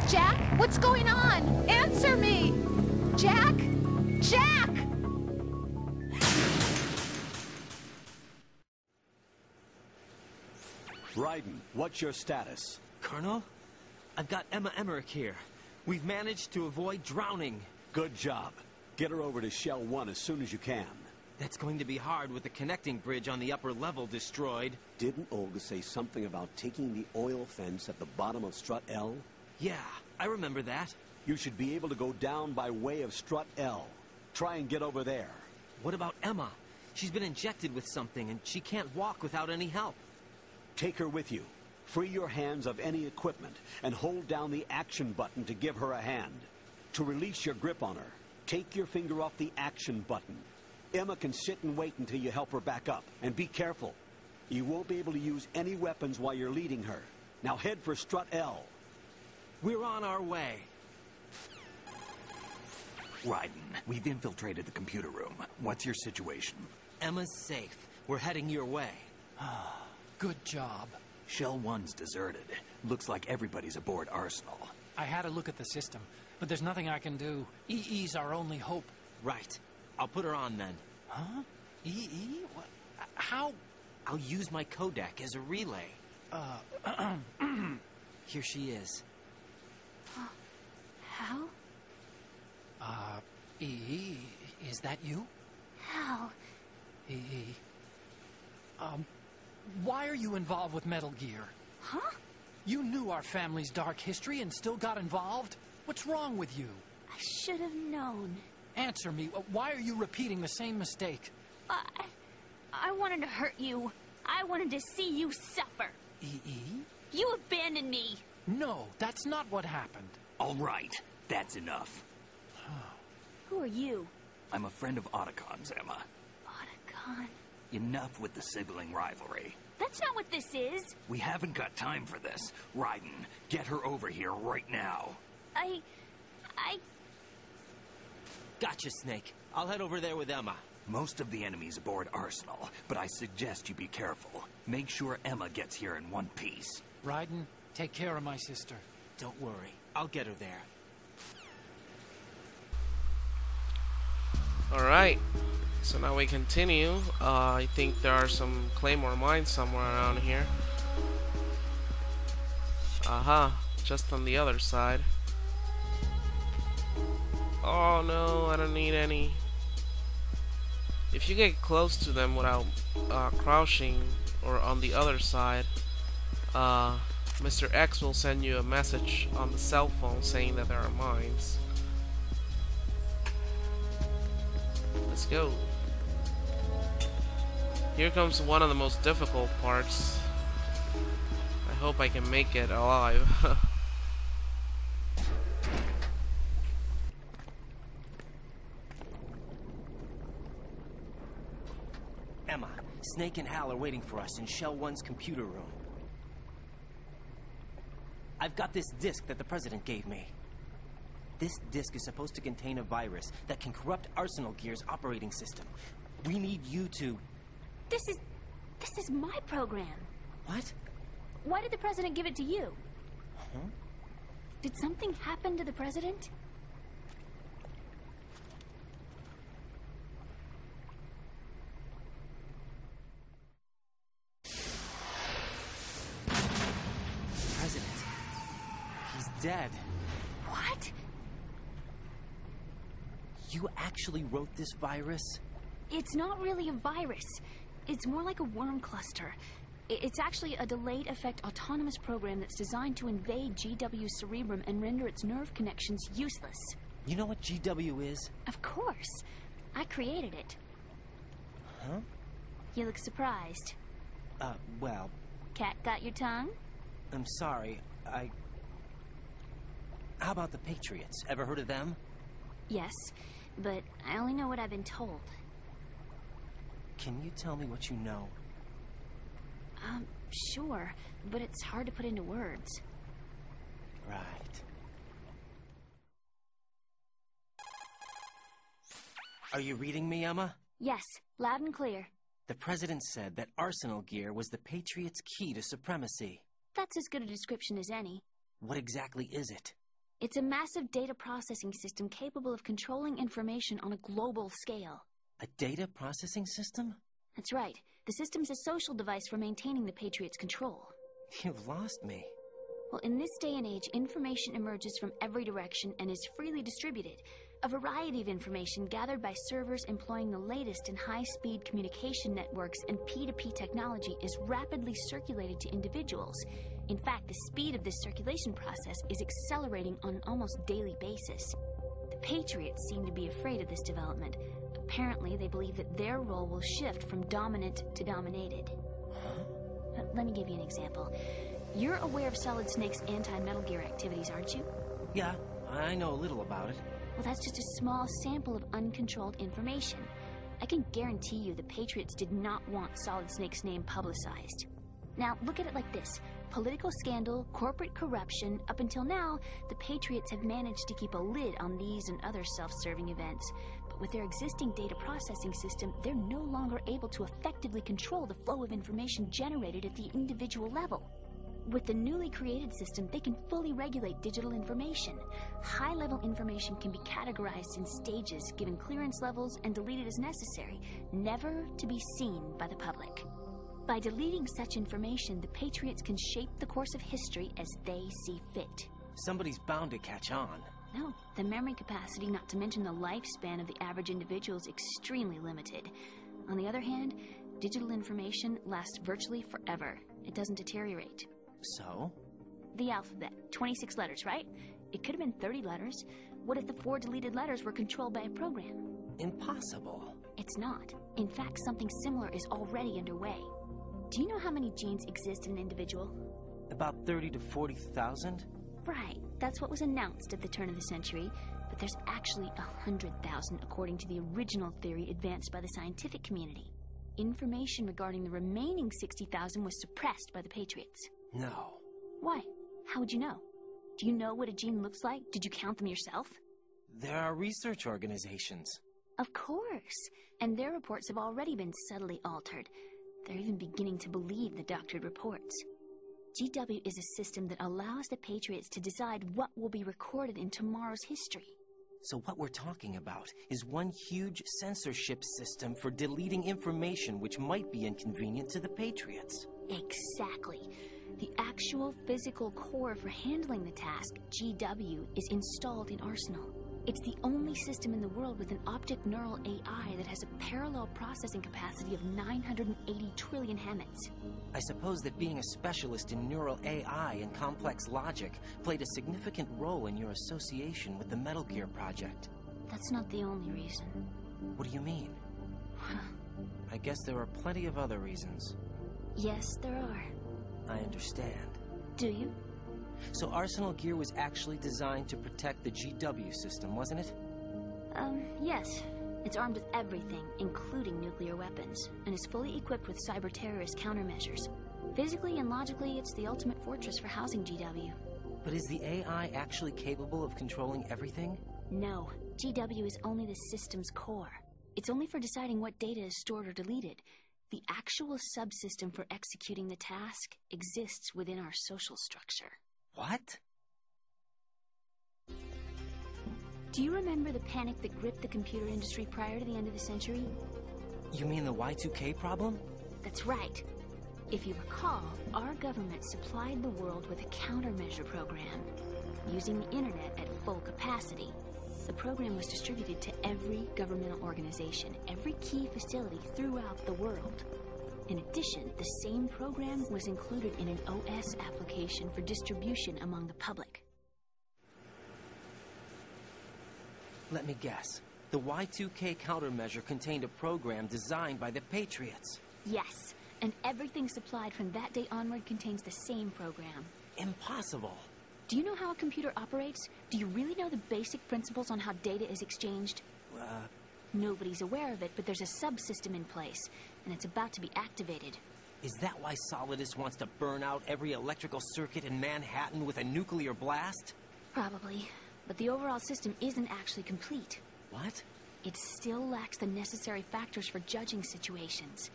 Jack, what's going on? Answer me! Jack? Jack! Riaden, what's your status? Colonel, I've got Emma Emmerich here. We've managed to avoid drowning. Good job. Get her over to Shell 1 as soon as you can. That's going to be hard with the connecting bridge on the upper level destroyed. Didn't Olga say something about taking the oil fence at the bottom of Strut L? Yeah, I remember that. You should be able to go down by way of Strut L. Try and get over there. What about Emma? She's been injected with something and she can't walk without any help. Take her with you. Free your hands of any equipment and hold down the action button to give her a hand. To release your grip on her, take your finger off the action button. Emma can sit and wait until you help her back up. And be careful. You won't be able to use any weapons while you're leading her. Now head for Strut L. We're on our way. Riaden, we've infiltrated the computer room. What's your situation? Emma's safe. We're heading your way. Good job. Shell 1's deserted. Looks like everybody's aboard Arsenal. I had a look at the system, but there's nothing I can do. EE's our only hope. Right. I'll put her on then. Huh? EE? What? How? I'll use my Kodak as a relay. Here she is. How? EE, is that you? How? EE. Why are you involved with Metal Gear? Huh? You knew our family's dark history and still got involved? What's wrong with you? I should have known. Answer me. Why are you repeating the same mistake? I wanted to hurt you. I wanted to see you suffer. EE? You abandoned me. No, that's not what happened. All right, that's enough. Who are you? I'm a friend of Otacon's, Emma. Otacon. Enough with the sibling rivalry. That's not what this is. We haven't got time for this. Riaden, get her over here right now. I... Gotcha, Snake. I'll head over there with Emma. Most of the enemy's aboard Arsenal, but I suggest you be careful. Make sure Emma gets here in one piece. Riaden, take care of my sister. Don't worry. I'll get her there. Alright, so now we continue. I think there are some Claymore mines somewhere around here. Aha, just on the other side. Oh no, I don't need any. If you get close to them without crouching or on the other side, Mr. X will send you a message on the cell phone saying that there are mines. Let's go. Here comes one of the most difficult parts. I hope I can make it alive. Emma, Snake and Hal are waiting for us in Shell 1's computer room. I've got this disk that the President gave me. This disk is supposed to contain a virus that can corrupt Arsenal Gear's operating system. We need you to... This is my program. What? Why did the President give it to you? Huh? Did something happen to the President? President. He's dead. What? You actually wrote this virus? It's not really a virus. It's more like a worm cluster. It's actually a delayed effect autonomous program that's designed to invade GW's cerebrum and render its nerve connections useless. You know what GW is? Of course. I created it. Huh? You look surprised. Well, Cat got your tongue? I'm sorry. How about the Patriots? Ever heard of them? Yes, but I only know what I've been told. Can you tell me what you know? Sure, but it's hard to put into words. Right. Are you reading me, Emma? Yes, loud and clear. The President said that Arsenal Gear was the Patriots' key to supremacy. That's as good a description as any. What exactly is it? It's a massive data processing system capable of controlling information on a global scale. A data processing system? That's right. The system's a social device for maintaining the Patriots' control. You've lost me. Well, in this day and age, information emerges from every direction and is freely distributed. A variety of information gathered by servers employing the latest in high-speed communication networks and P2P technology is rapidly circulated to individuals. In fact, the speed of this circulation process is accelerating on an almost daily basis. The Patriots seem to be afraid of this development. Apparently, they believe that their role will shift from dominant to dominated. Let me give you an example. You're aware of Solid Snake's anti-Metal Gear activities, aren't you? Yeah, I know a little about it. Well, that's just a small sample of uncontrolled information. I can guarantee you the Patriots did not want Solid Snake's name publicized. Now, look at it like this. Political scandal, corporate corruption, up until now, the Patriots have managed to keep a lid on these and other self-serving events. But with their existing data processing system, they're no longer able to effectively control the flow of information generated at the individual level. With the newly created system, they can fully regulate digital information. High-level information can be categorized in stages, given clearance levels, and deleted as necessary, never to be seen by the public. By deleting such information, the Patriots can shape the course of history as they see fit. Somebody's bound to catch on. No, the memory capacity, not to mention the lifespan of the average individual, is extremely limited. On the other hand, digital information lasts virtually forever. It doesn't deteriorate. So? The alphabet. 26 letters, right? It could have been 30 letters. What if the 4 deleted letters were controlled by a program? Impossible. It's not. In fact, something similar is already underway. Do you know how many genes exist in an individual? About 30 to 40,000? Right. That's what was announced at the turn of the century. But there's actually 100,000 according to the original theory advanced by the scientific community. Information regarding the remaining 60,000 was suppressed by the Patriots. No. Why? How would you know? Do you know what a gene looks like? Did you count them yourself? There are research organizations. Of course. And their reports have already been subtly altered. They're even beginning to believe the doctored reports. GW is a system that allows the Patriots to decide what will be recorded in tomorrow's history. So what we're talking about is one huge censorship system for deleting information which might be inconvenient to the Patriots. Exactly. The actual physical core for handling the task, GW, is installed in Arsenal. It's the only system in the world with an optic neural AI that has a parallel processing capacity of 980 trillion Hammets. I suppose that being a specialist in neural AI and complex logic played a significant role in your association with the Metal Gear project. That's not the only reason. What do you mean? I guess there are plenty of other reasons. Yes, there are. I understand. Do you? So Arsenal Gear was actually designed to protect the GW system, wasn't it? Yes. It's armed with everything, including nuclear weapons, and is fully equipped with cyber-terrorist countermeasures. Physically and logically, it's the ultimate fortress for housing GW. But is the AI actually capable of controlling everything? No. GW is only the system's core. It's only for deciding what data is stored or deleted. The actual subsystem for executing the task exists within our social structure. What? Do you remember the panic that gripped the computer industry prior to the end of the century? You mean the Y2K problem? That's right. If you recall, our government supplied the world with a countermeasure program, using the internet at full capacity. The program was distributed to every governmental organization, every key facility throughout the world. In addition, the same program was included in an OS application for distribution among the public. Let me guess. The Y2K countermeasure contained a program designed by the Patriots. Yes, and everything supplied from that day onward contains the same program. Impossible. Do you know how a computer operates? Do you really know the basic principles on how data is exchanged? Nobody's aware of it, but there's a subsystem in place, and it's about to be activated. Is that why Solidus wants to burn out every electrical circuit in Manhattan with a nuclear blast? Probably, but the overall system isn't actually complete. What? It still lacks the necessary factors for judging situations.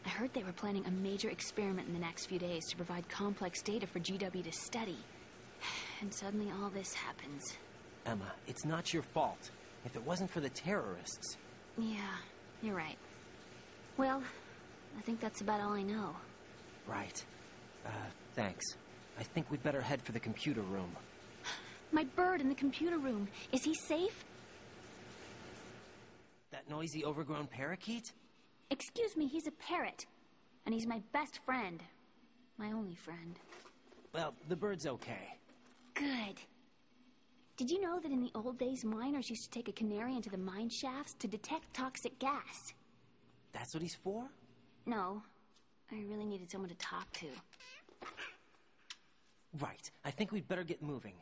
I heard they were planning a major experiment in the next few days to provide complex data for GW to study. And suddenly all this happens. Emma, it's not your fault. If it wasn't for the terrorists... Yeah, you're right. Well, I think that's about all I know. Right. Thanks. I think we'd better head for the computer room. My bird in the computer room. Is he safe? That noisy, overgrown parakeet? Excuse me, he's a parrot. And he's my best friend. My only friend. Well, the bird's okay. Good. Did you know that in the old days, miners used to take a canary into the mine shafts to detect toxic gas? That's what he's for? No. I really needed someone to talk to. Right. I think we'd better get moving.